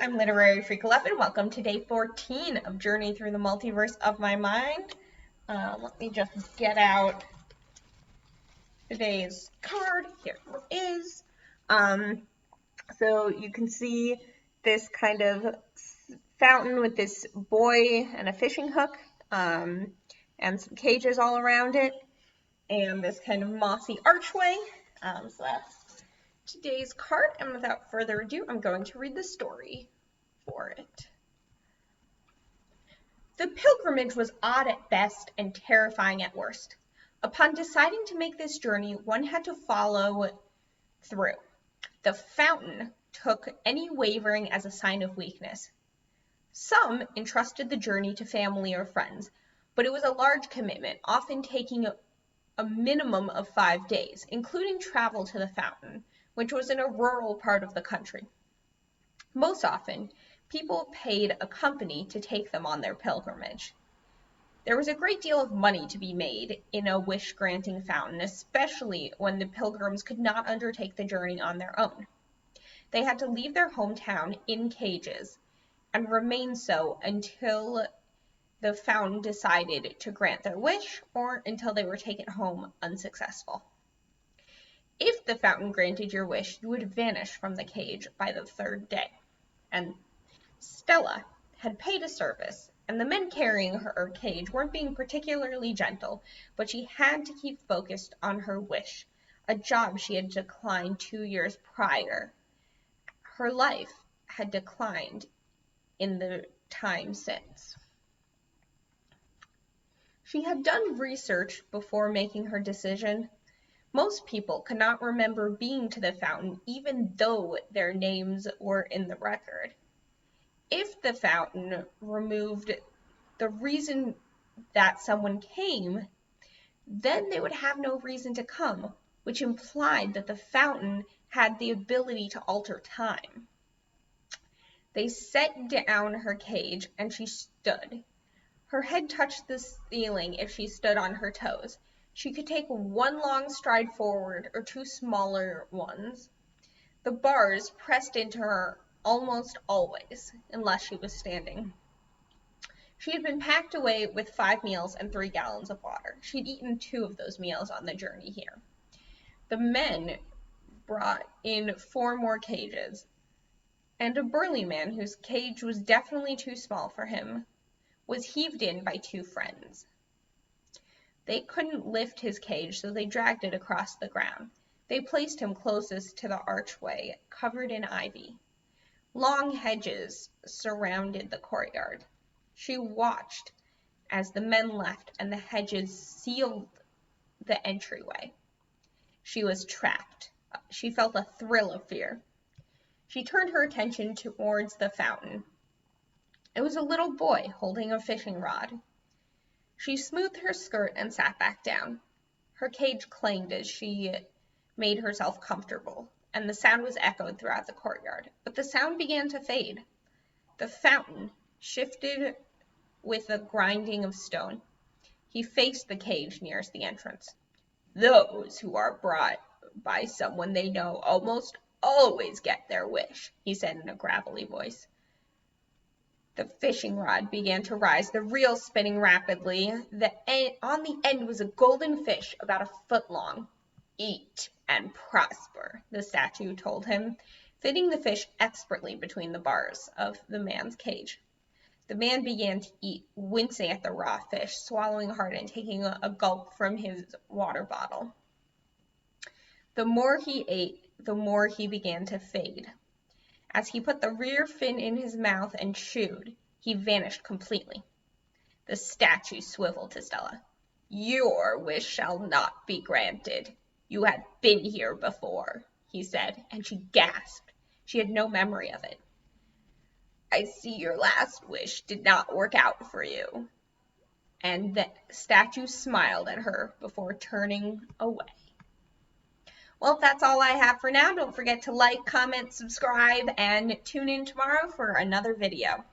I'm Literary Freak 11. Welcome to day 14 of Journey Through the Multiverse of My Mind. Let me just get out today's card. Here it is. So you can see this kind of fountain with this boy and a fishing hook, and some cages all around it, and this kind of mossy archway. So that's today's card, and without further ado, I'm going to read the story for it. The pilgrimage was odd at best and terrifying at worst. Upon deciding to make this journey, one had to follow through. The fountain took any wavering as a sign of weakness. Some entrusted the journey to family or friends, but it was a large commitment, often taking a minimum of 5 days, including travel to the fountain, which was in a rural part of the country. Most often, people paid a company to take them on their pilgrimage. There was a great deal of money to be made in a wish-granting fountain, especially when the pilgrims could not undertake the journey on their own. They had to leave their hometown in cages and remain so until the fountain decided to grant their wish or until they were taken home unsuccessful. If the fountain granted your wish, you would vanish from the cage by the 3rd day. And Stella had paid a service, and the men carrying her cage weren't being particularly gentle, but she had to keep focused on her wish, a job she had declined 2 years prior. Her life had declined in the time since. She had done research before making her decision. Most people could not remember being to the fountain, even though their names were in the record. If the fountain removed the reason that someone came, then they would have no reason to come, which implied that the fountain had the ability to alter time. They set down her cage, and she stood. Her head touched the ceiling if she stood on her toes. She could take one long stride forward or 2 smaller ones. The bars pressed into her almost always, unless she was standing. She had been packed away with 5 meals and 3 gallons of water. She'd eaten 2 of those meals on the journey here. The men brought in 4 more cages, and a burly man whose cage was definitely too small for him was heaved in by 2 friends. They couldn't lift his cage, so they dragged it across the ground. They placed him closest to the archway, covered in ivy. Long hedges surrounded the courtyard. She watched as the men left and the hedges sealed the entryway. She was trapped. She felt a thrill of fear. She turned her attention towards the fountain. It was a little boy holding a fishing rod. She smoothed her skirt and sat back down. Her cage clanged as she made herself comfortable, and the sound was echoed throughout the courtyard. But the sound began to fade. The fountain shifted with a grinding of stone. He faced the cage nearest the entrance. "Those who are brought by someone they know almost always get their wish," he said in a gravelly voice. The fishing rod began to rise, the reel spinning rapidly. On the end was a golden fish about 1 foot long. "Eat and prosper," the statue told him, fitting the fish expertly between the bars of the man's cage. The man began to eat, wincing at the raw fish, swallowing hard and taking a gulp from his water bottle. The more he ate, the more he began to fade. As he put the rear fin in his mouth and chewed, he vanished completely. The statue swiveled to Stella. "Your wish shall not be granted. You have been here before," he said, and she gasped. She had no memory of it. "I see your last wish did not work out for you." And the statue smiled at her before turning away. Well, that's all I have for now. Don't forget to like, comment, subscribe, and tune in tomorrow for another video.